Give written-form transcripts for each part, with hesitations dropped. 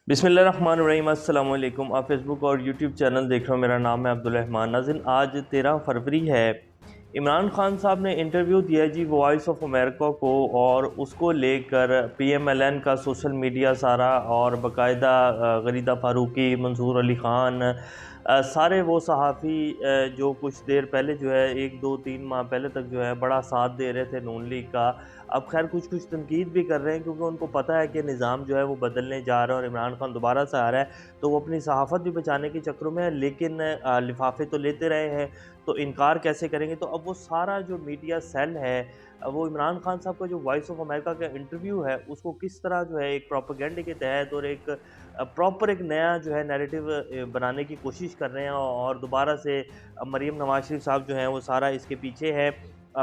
बिस्मिल्लाहिर्रहमानिर्रहीम अस्सलाम वालेकुम। आप फेसबुक और यूट्यूब चैनल देख रहे हो। मेरा नाम है अब्दुल रहमान। नाज़रीन, आज 13 फरवरी है। इमरान खान साहब ने इंटरव्यू दिया जी वॉइस ऑफ अमेरिका को, और उसको लेकर PMLN का सोशल मीडिया सारा और बाकायदा गरीदा फ़ारूकी, मंसूर अली ख़ान, सारे वो सहाफ़ी जो कुछ देर पहले जो है 1 2 3 माह पहले तक जो है बड़ा साथ दे रहे थे नून लीग का, अब खैर कुछ कुछ तनकीद भी कर रहे हैं, क्योंकि उनको पता है कि निज़ाम जो है वो बदलने जा रहा है और इमरान खान दोबारा से आ रहा है, तो वो अपनी सहाफ़त भी बचाने के चक्करों में है। लेकिन लिफाफे तो लेते रहे हैं, तो इनकार कैसे करेंगे। तो अब वो सारा जो मीडिया सेल है, वो इमरान खान साहब का जो वॉइस ऑफ अमेरिका का इंटरव्यू है उसको किस तरह जो है एक प्रोपेगेंडे के तहत और एक प्रॉपर एक नया जो है नैरेटिव बनाने की कोशिश कर रहे हैं, और दोबारा से मरीम नवाज शरीफ साहब जो हैं वो सारा इसके पीछे है।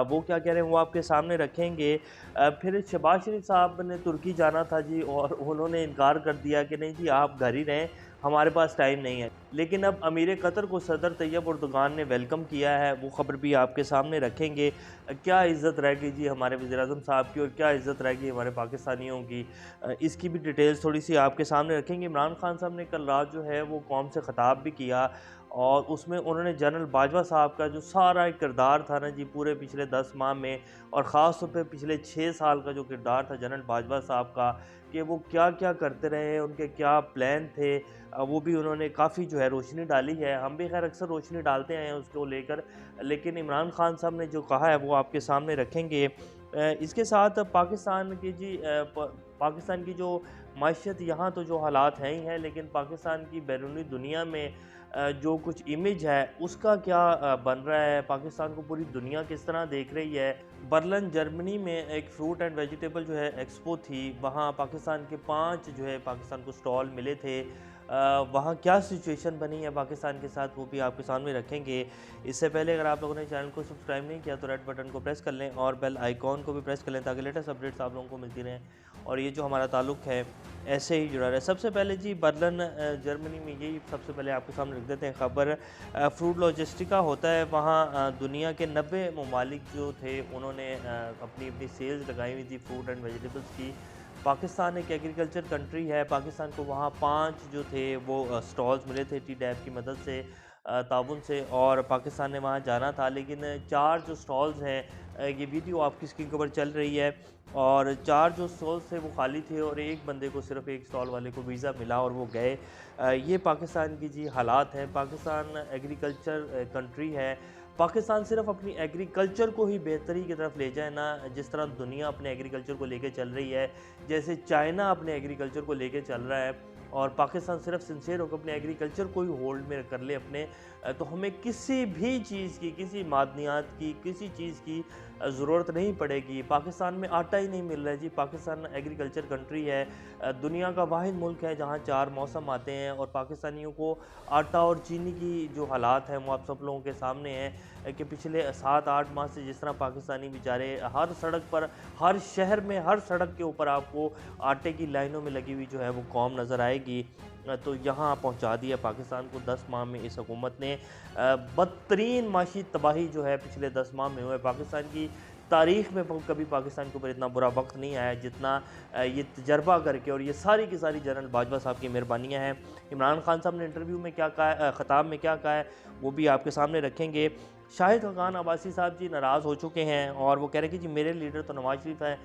वो क्या कह रहे हैं वो आपके सामने रखेंगे। फिर शहबाज शरीफ साहब ने तुर्की जाना था जी, और उन्होंने इनकार कर दिया कि नहीं जी आप घर ही रहें, हमारे पास टाइम नहीं है। लेकिन अब अमीर कतर को सदर तैयब उर्दुगान ने वेलकम किया है, वो ख़बर भी आपके सामने रखेंगे। क्या इज़्ज़त रहेगी जी हमारे वज़ीर-ए-आज़म साहब की, और क्या इज़्ज़त रहेगी हमारे पाकिस्तानियों की, इसकी भी डिटेल्स थोड़ी सी आपके सामने रखेंगे। इमरान खान साहब ने कल रात जो है वो कौम से ख़िताब भी किया, और उसमें उन्होंने जनरल बाजवा साहब का जो सारा एक किरदार था ना जी पूरे पिछले 10 माह में, और ख़ास तौर पे पिछले 6 साल का जो किरदार था जनरल बाजवा साहब का, कि वो क्या क्या करते रहे, उनके क्या प्लान थे, वो भी उन्होंने काफ़ी जो है रोशनी डाली है। हम भी खैर अक्सर रोशनी डालते हैं उसको लेकर, लेकिन इमरान खान साहब ने जो कहा है वो आपके सामने रखेंगे। इसके साथ पाकिस्तान की जी पाकिस्तान की जो माशियत यहाँ तो जो हालात हैं ही हैं, लेकिन पाकिस्तान की बैरूनी दुनिया में जो कुछ इमेज है उसका क्या बन रहा है, पाकिस्तान को पूरी दुनिया किस तरह देख रही है। बर्लिन जर्मनी में एक फ्रूट एंड वेजिटेबल जो है एक्सपो थी, वहाँ पाकिस्तान के 5 जो है पाकिस्तान को स्टॉल मिले थे। वहाँ क्या सिचुएशन बनी है पाकिस्तान के साथ, वो भी आपके सामने रखेंगे। इससे पहले अगर आप लोगों ने चैनल को सब्सक्राइब नहीं किया तो रेड बटन को प्रेस कर लें और बेल आइकॉन को भी प्रेस कर लें, ताकि लेटेस्ट अपडेट्स आप लोगों को मिलती रहें और ये जो हमारा ताल्लुक़ है ऐसे ही जुड़ा रहे। सबसे पहले जी बर्लिन जर्मनी में यही सबसे पहले आपके सामने रख देते हैं ख़बर। फ्रूट लॉजिस्टिका होता है वहाँ, दुनिया के 90 ममालिक जो थे उन्होंने अपनी अपनी सेल्स लगाई हुई थी फ्रूट एंड वेजिटेबल्स की। पाकिस्तान एक एग्रीकल्चर कंट्री है, पाकिस्तान को वहाँ 5 जो थे वो स्टॉल्स मिले थे TDAP की मदद से, ताउन से, और पाकिस्तान ने वहाँ जाना था। लेकिन 4 जो स्टॉल्स हैं, ये वीडियो आपकी स्क्रीन के ऊपर चल रही है, और 4 जो स्टॉल्स थे वो खाली थे, और एक बंदे को सिर्फ एक स्टॉल वाले को वीज़ा मिला और वो गए। ये पाकिस्तान की जी हालात हैं। पाकिस्तान एग्रीकल्चर कंट्री है। पाकिस्तान सिर्फ अपनी एग्रीकल्चर को ही बेहतरी की तरफ ले जाए ना, जिस तरह दुनिया अपने एग्रीकल्चर को लेके चल रही है, जैसे चाइना अपने एग्रीकल्चर को लेके चल रहा है, और पाकिस्तान सिर्फ सिंसियर होकर अपने एग्रीकल्चर को ही होल्ड में कर ले अपने, तो हमें किसी भी चीज़ की, किसी मादनियात की, किसी चीज़ की ज़रूरत नहीं पड़ेगी। पाकिस्तान में आटा ही नहीं मिल रहा है जी। पाकिस्तान एग्रीकल्चर कंट्री है, दुनिया का वाहिद मुल्क है जहाँ 4 मौसम आते हैं, और पाकिस्तानियों को आटा और चीनी की जो हालात हैं वो आप सब लोगों के सामने हैं, कि पिछले 7-8 माह से जिस तरह पाकिस्तानी बेचारे हर सड़क पर, हर शहर में, हर सड़क के ऊपर आपको आटे की लाइनों में लगी हुई जो है वो कौम नज़र आएगी। तो यहाँ पहुँचा दिया पाकिस्तान को 10 माह में इस हुकूमत ने। बदतरीन माशी तबाही जो है पिछले 10 माह में हुआ है। पाकिस्तान की तारीख़ में कभी पाकिस्तान के ऊपर इतना बुरा वक्त नहीं आया जितना ये तजर्बा करके, और ये सारी की सारी जनरल बाजवा साहब की मेहरबानियाँ हैं। इमरान खान साहब ने इंटरव्यू में क्या कहा है, ख़िताब में क्या कहा है, वो भी आपके सामने रखेंगे। शाहिद खान अब्बासी साहब जी नाराज़ हो चुके हैं, और वो कह रहे हैं कि जी मेरे लीडर तो नवाज शरीफ हैं,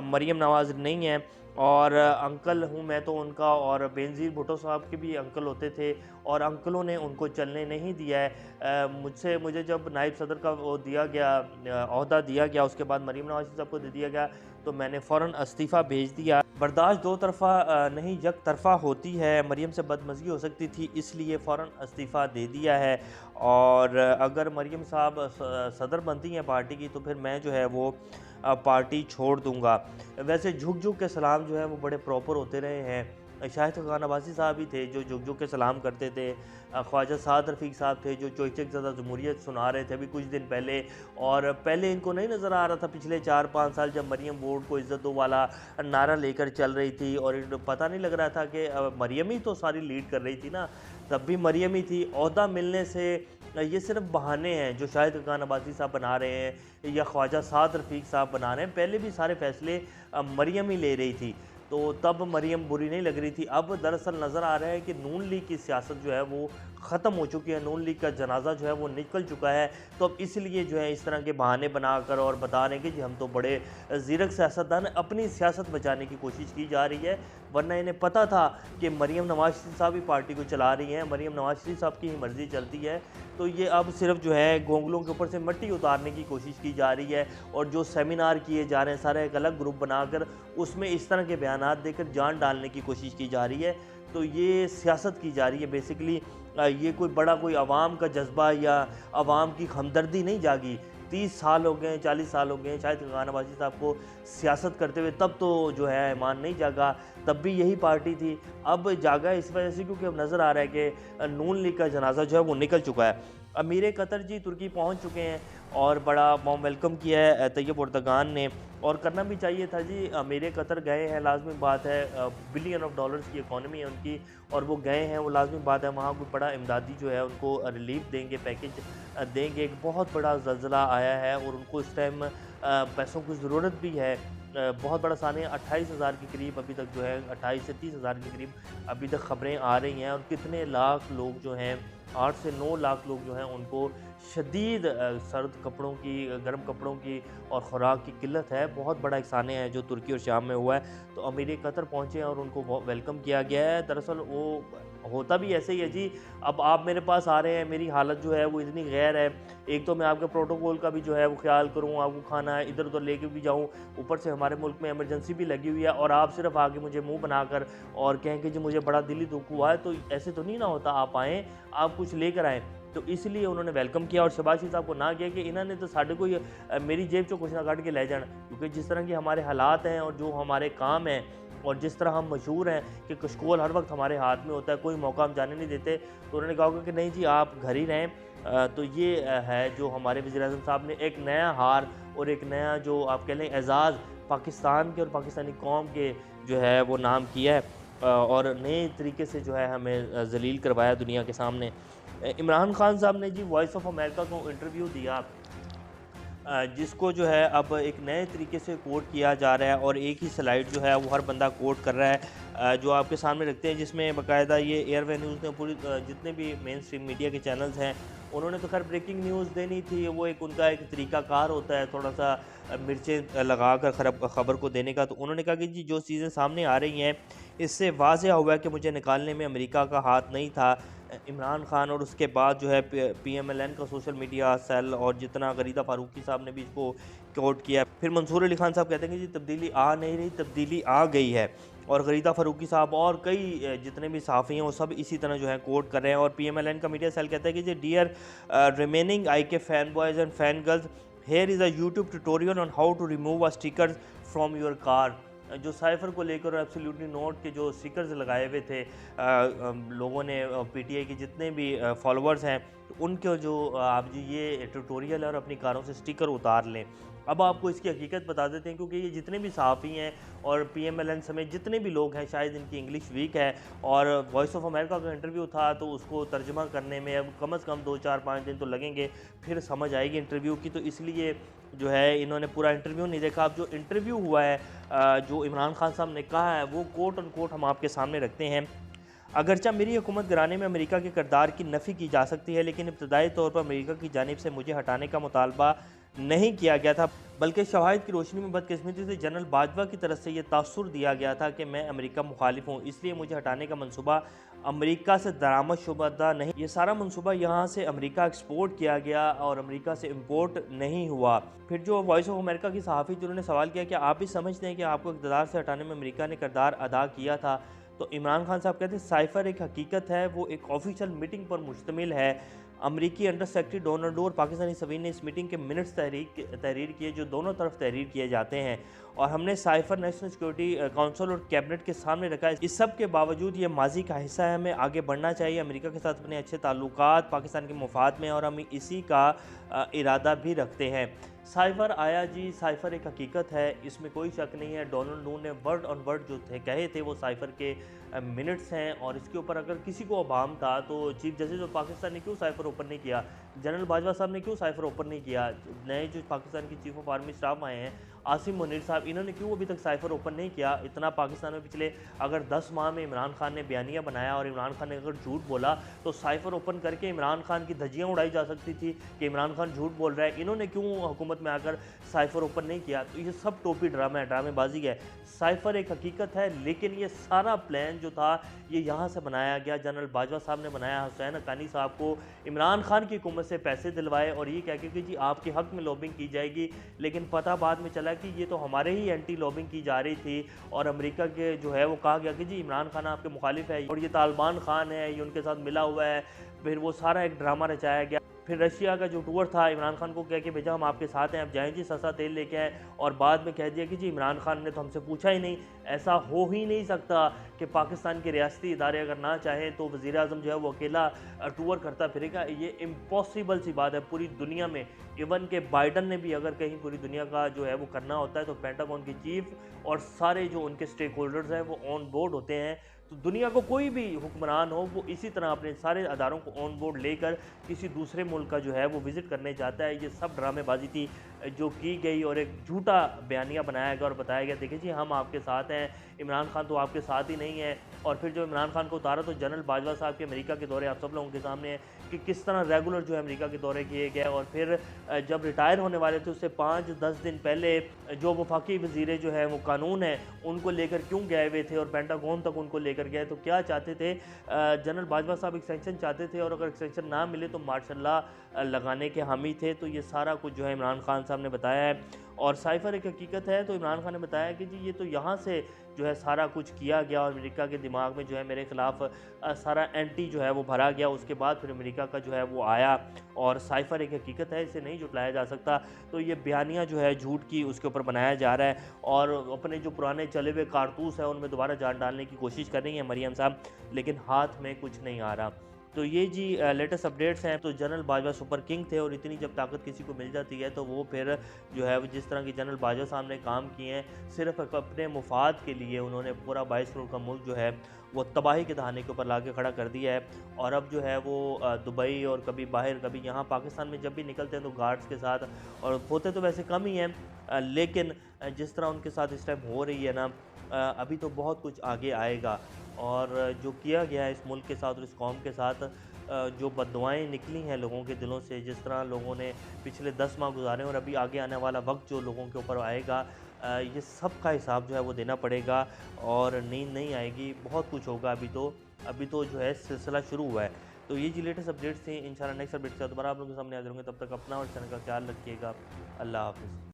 मरीम नवाज़ नहीं है, और अंकल हूँ मैं तो उनका, और बेनज़ीर भुट्टो साहब के भी अंकल होते थे, और अंकलों ने उनको चलने नहीं दिया है। मुझे जब नायब सदर का वो दिया गया, ओहदा दिया गया, उसके बाद मरीम नवाज साहब को दे दिया गया, तो मैंने फ़ौरन इस्तीफ़ा भेज दिया। बर्दाश्त दो तरफ़ा नहीं यक तरफ़ा होती है, मरीम से बदमज़गी हो सकती थी, इसलिए फ़ौरन इस्तीफ़ा दे दिया है, और अगर मरीम साहब सदर बनती हैं पार्टी की तो फिर मैं जो है वो पार्टी छोड़ दूँगा। वैसे झुक झुक के सलाम जो है वो बड़े प्रॉपर होते रहे हैं। शाहिद खान अब्बासी साहब ही थे जो झुक झुक के सलाम करते थे। ख्वाजा साद रफ़ीक साहब थे जो चोचक ज़दा जमहूरियत सुना रहे थे अभी कुछ दिन पहले, और पहले इनको नहीं नज़र आ रहा था पिछले 4-5 साल जब मरीम बोर्ड को इज़्ज़त दो वाला नारा लेकर चल रही थी, और इनको पता नहीं लग रहा था कि मरीम ही तो सारी लीड कर रही थी ना, तब भी मरीम ही थी। ओहदा मिलने से ये सिर्फ बहाने हैं जो शाहिद खान अब्बासी साहब बना रहे हैं या ख्वाजा साद रफ़ीक साहब बना रहे हैं, पहले भी सारे फैसले मरीम ही ले रही थी। तो तब मरियम बुरी नहीं लग रही थी। अब दरअसल नज़र आ रहा है कि नून लीग की सियासत जो है वो ख़त्म हो चुकी है, नून लीग का जनाजा जो है वो निकल चुका है। तो अब इसलिए जो है इस तरह के बहाने बनाकर और बता रहे हैं कि जी हम तो बड़े ज़ीरक सियासतदान, अपनी सियासत बचाने की कोशिश की जा रही है। वरना इन्हें पता था कि मरियम नवाज़ शरीफ साहब ही पार्टी को चला रही हैं, मरियम नवाज़ शरीफ साहब की ही मर्ज़ी चलती है। तो ये अब सिर्फ जो है गोंगलों के ऊपर से मिट्टी उतारने की कोशिश की जा रही है, और जो सेमिनार किए जा रहे हैं सारे एक अलग ग्रुप बनाकर उसमें इस तरह के बयानात देकर जान डालने की कोशिश की जा रही है। तो ये सियासत की जा रही है बेसिकली। ये कोई अवाम का जज्बा या अवाम की हमदर्दी नहीं जागी। 30 साल हो गए, 40 साल हो गए शायद खान अब्बासी साहब को सियासत करते हुए, तब तो जो है ईमान नहीं जागा, तब भी यही पार्टी थी। अब जागा इस वजह से क्योंकि अब नज़र आ रहा है कि नून लीग का जनाजा जो है वो निकल चुका है। अमीर कतर जी तुर्की पहुंच चुके हैं और बड़ा वार्म वेलकम किया है तैयब एर्दोगान ने, और करना भी चाहिए था जी। अमीर कतर गए हैं, लाजमी बात है, बिलियन ऑफ डॉलर्स की इकॉनमी है उनकी, और वो गए हैं, वो लाजमी बात है वहाँ कोई बड़ा इमदादी जो है उनको रिलीफ देंगे, पैकेज देंगे। एक बहुत बड़ा ज़लज़ला आया है और उनको इस टाइम पैसों की ज़रूरत भी है। बहुत बड़ा साने 28,000 के करीब अभी तक जो है 28 से 30,000 के करीब अभी तक ख़बरें आ रही हैं, और कितने लाख लोग जो हैं 8 से 9 लाख लोग जो हैं उनको शदीद सर्द कपड़ों की, गर्म कपड़ों की और ख़ुराक की किल्लत है। बहुत बड़ा एक साने है जो तुर्की और शाम में हुआ है। तो अमीर कतर पहुँचे हैं और उनको वेलकम किया गया है। दरअसल वो होता भी ऐसे ही है जी। अब आप मेरे पास आ रहे हैं, मेरी हालत जो है वो इतनी गैर है, एक तो मैं आपके प्रोटोकॉल का भी जो है वो ख्याल करूँ, आपको खाना है इधर उधर लेके भी जाऊँ, ऊपर से हमारे मुल्क में इमरजेंसी भी लगी हुई है, और आप सिर्फ आगे मुझे मुंह बनाकर और कहें कि जी मुझे बड़ा दिली दुख हुआ है। तो ऐसे तो नहीं ना होता, आप आएँ, आप कुछ लेकर आएँ। तो इसलिए उन्होंने वेलकम किया, और शहबाज शरीफ साहब को ना किया कि इन्होंने तो साढ़े को मेरी जेब चो कुछ ना काट के ले जाना, क्योंकि जिस तरह के हमारे हालात हैं और जो हमारे काम हैं और जिस तरह हम मशहूर हैं कि कशकोल हर वक्त हमारे हाथ में होता है, कोई मौका हम जाने नहीं देते। तो उन्होंने कहा होगा कि नहीं जी आप घर ही रहें। तो ये है जो हमारे वज़ीर-ए-आज़म साहब ने एक नया हार और एक नया जो आप कह लें एजाज़ पाकिस्तान के और पाकिस्तानी कौम के जो है वो नाम किया है, और नए तरीके से जो है हमें ज़लील करवाया दुनिया के सामने। इमरान खान साहब ने जी वॉइस ऑफ अमेरिका को इंटरव्यू दिया, जिसको जो है अब एक नए तरीके से कोट किया जा रहा है, और एक ही स्लाइड जो है वो हर बंदा कोट कर रहा है, जो आपके सामने रखते हैं, जिसमें बाकायदा ये एयरवे न्यूज़ ने पूरी जितने भी मेन स्ट्रीम मीडिया के चैनल्स हैं उन्होंने तो खैर ब्रेकिंग न्यूज़ देनी थी, वो एक उनका एक तरीक़ाकार होता है थोड़ा सा मिर्चें लगा कर ख़बर को देने का। तो उन्होंने कहा कि जी जो चीज़ें सामने आ रही हैं इससे वाज़ेह हुआ है कि मुझे निकालने में अमेरिका का हाथ नहीं था। इमरान खान और उसके बाद जो है PMLN का सोशल मीडिया सेल, और जितना गरीदा फ़ारूकी साहब ने भी इसको कोट किया। फिर मंसूर अली खान साहब कहते हैं कि जी तब्दीली आ नहीं रही, तब्दीली आ गई है, और गरीदा फ़ारूकी साहब और कई जितने भी सहाफ़ी हैं वो सब इसी तरह जो है कोट कर रहे हैं। और PMLN का मीडिया सेल कहता है कि जी dear remaining IK fan boys and fan girls, here is a YouTube tutorial on how to remove a sticker from your car. जो साइफ़र को लेकर एब्सोल्युटली नोट के जो स्टिकर्स लगाए हुए थे लोगों ने, PTI के जितने भी फॉलोअर्स हैं, तो उनके जो आप जी ये ट्यूटोरियल है और अपनी कारों से स्टिकर उतार लें। अब आपको इसकी हकीकत बता देते हैं, क्योंकि ये जितने भी सहाफ़ी हैं और PMLN समेत जितने भी लोग हैं, शायद इनकी इंग्लिश वीक है, और वॉइस ऑफ अमेरिका का इंटरव्यू था तो उसको तर्जमा करने में अब कम से कम 2-4-5 दिन तो लगेंगे, फिर समझ आएगी इंटरव्यू की। तो इसलिए जो है इन्होंने पूरा इंटरव्यू नहीं देखा। अब जो इंटरव्यू हुआ है, जो इमरान खान साहब ने कहा है, वो कोट ऑन कोट हम आपके सामने रखते हैं। अगरचा मेरी हुकूमत गिराने में अमेरिका के किरदार की नफ़ी की जा सकती है, लेकिन इब्तदाई तौर पर अमेरिका की जानिब से मुझे हटाने का मुतालबा नहीं किया गया था, बल्कि शवाहिद की रोशनी में बदकिस्मती से जनरल बाजवा की तरफ से ये तासुर दिया गया था कि मैं अमेरिका मुखालिफ हूँ, इसलिए मुझे हटाने का मनसूबा अमेरिका से दरामद शुदा नहीं। ये सारा मनसूबा यहाँ से अमेरिका एक्सपोर्ट किया गया और अमेरिका से इम्पोर्ट नहीं हुआ। फिर जो वॉइस ऑफ अमेरिका की सहाफ़ी जिन्होंने सवाल किया कि आप भी समझते हैं कि आपको इक़्तिदार से हटाने में अमेरिका ने किरदार अदा किया था, तो इमरान खान साहब कहते हैं साइफ़र एक हकीकत है, वो एक ऑफिशियल मीटिंग पर मुश्तमिल है। अमरीकी अंडर सेक्रेटरी डोनाल्ड और पाकिस्तानी सवीन ने इस मीटिंग के मिनट्स तहरीर किए, जो दोनों तरफ तहरीर किए जाते हैं, और हमने साइफ़र नेशनल सिक्योरिटी काउंसिल और कैबिनेट के सामने रखा है। इस सब के बावजूद ये माजी का हिस्सा है, हमें आगे बढ़ना चाहिए, अमेरिका के साथ अपने अच्छे ताल्लुकात पाकिस्तान के मफाद में, और हम इसी का इरादा भी रखते हैं। साइफ़र आया जी, साइफ़र एक हकीकत है, इसमें कोई शक नहीं है। डोनाल्ड नून ने वर्ड ऑन वर्ड जो थे कहे थे वो साइफ़र के मिनट्स हैं, और इसके ऊपर अगर किसी को अभाम था तो चीफ जस्टिस ऑफ पाकिस्तान ने क्यों साइफ़र ओपन नहीं किया, जनरल बाजवा साहब ने क्यों साइफ़र ओपन नहीं किया, नए जो पाकिस्तान की चीफ ऑफ आर्मी स्टाफ आए हैं आसिम मुनीर साहब, इन्होंने क्यों अभी तक साइफर ओपन नहीं किया? इतना पाकिस्तान में पिछले अगर 10 माह में इमरान खान ने बयानिया बनाया और इमरान खान ने अगर झूठ बोला तो साइफर ओपन करके इमरान खान की धज्जियाँ उड़ाई जा सकती थी कि इमरान खान झूठ बोल रहा है। इन्होंने क्यों हुकूमत में आकर साइफर ओपन नहीं किया? तो ये सब टोपी ड्रामा है, ड्रामेबाजी है। साइफर एक हकीकत है, लेकिन ये सारा प्लान जो था ये यहाँ से बनाया गया। जनरल बाजवा साहब ने बनाया, हुसैन हक्कानी साहब को इमरान खान की हुकूमत से पैसे दिलवाए और ये कह के कि जी आपके हक में लॉबिंग की जाएगी, लेकिन पता बाद में चला कि ये तो हमारे ही एंटी लॉबिंग की जा रही थी और अमेरिका के जो है वो कहा गया कि जी इमरान खान आपके मुखालिफ है और ये तालिबान खान है, ये उनके साथ मिला हुआ है। फिर वो सारा एक ड्रामा रचाया गया। फिर रशिया का जो टूर था, इमरान खान को कह के भेजा हम आपके साथ हैं, अब जाएं जी सस्ता तेल लेके आए, और बाद में कह दिया कि जी इमरान खान ने तो हमसे पूछा ही नहीं। ऐसा हो ही नहीं सकता कि पाकिस्तान के रियासती इदारे अगर ना चाहें तो वज़ीर आज़म जो है वो अकेला टूर करता फिरेगा। ये इम्पॉसिबल सी बात है पूरी दुनिया में। इवन के बाइडन ने भी अगर कहीं पूरी दुनिया का जो है वो करना होता है तो पेंटागन की चीफ और सारे जो उनके स्टेक होल्डर्स हैं वो ऑन बोर्ड होते हैं। तो दुनिया को कोई भी हुक्मरान हो वो इसी तरह अपने सारे अदारों को ऑन बोर्ड लेकर किसी दूसरे मुल्क का जो है वो विज़िट करने जाता है। ये सब ड्रामेबाजी थी जो की गई और एक झूठा बयानिया बनाया गया और बताया गया देखिए जी हम आपके साथ हैं, इमरान खान तो आपके साथ ही नहीं है। और फिर जो इमरान खान को उतारा तो जनरल बाजवा साहब के अमेरिका के दौरे आप सब लोगों के सामने है कि किस तरह रेगुलर जो है अमेरिका के दौरे किए गए। और फिर जब रिटायर होने वाले थे उससे 5-10 दिन पहले जो वफाकी वज़ीर जो है वो कानून है उनको लेकर क्यों गए हुए थे और पेंटागन तक उनको लेकर गए। तो क्या चाहते थे? जनरल बाजवा साहब एक्सटेंशन चाहते थे और अगर एक्सटेंशन ना मिले तो मार्शल लॉ लगाने के हामी थे। तो ये सारा कुछ जो है इमरान खान साहब ने बताया है और साइफर एक हकीकत है। तो इमरान खान ने बताया कि जी ये तो यहाँ से जो है सारा कुछ किया गया और अमेरिका के दिमाग में जो है मेरे ख़िलाफ़ सारा एंटी जो है वो भरा गया। उसके बाद फिर अमेरिका का जो है वो आया और साइफर एक हकीकत है, इसे नहीं जुटलाया जा सकता। तो ये बयानिया जो है झूठ की उसके ऊपर बनाया जा रहा है और अपने जो पुराने चले हुए कारतूस हैं उनमें दोबारा जान डालने की कोशिश कर रही हैं मरियम साहब, लेकिन हाथ में कुछ नहीं आ रहा। तो ये जी लेटेस्ट अपडेट्स हैं। तो जनरल बाजवा सुपर किंग थे और इतनी जब ताकत किसी को मिल जाती है तो वो फिर जो है जिस तरह की जनरल बाजवा साहब ने काम किए हैं सिर्फ अपने मुफाद के लिए उन्होंने पूरा 22 करोड़ का मुल्क जो है वो तबाही के दहाने के ऊपर ला के खड़ा कर दिया है। और अब जो है वो दुबई और कभी बाहर कभी यहाँ पाकिस्तान में जब भी निकलते हैं तो गार्ड्स के साथ, और होते तो वैसे कम ही हैं लेकिन जिस तरह उनके साथ इस टाइम हो रही है ना अभी तो बहुत कुछ आगे आएगा। और जो किया गया है इस मुल्क के साथ और इस कौम के साथ जो बद्दुआएँ निकली हैं लोगों के दिलों से, जिस तरह लोगों ने पिछले 10 माह गुजारे और अभी आगे आने वाला वक्त जो लोगों के ऊपर आएगा ये सब का हिसाब जो है वो देना पड़ेगा और नींद नहीं आएगी। बहुत कुछ होगा अभी तो जो है सिलसिला शुरू हुआ है। तो ये जी लेटेस्ट अपडेट्स थी। इंशाल्लाह नेक्स्ट अपडेट के साथ दोबारा आप लोगों के सामने हाजिर होंगे। तब तक अपना और चैनल का ख्याल रखिएगा। अल्लाह हाफ़िज़।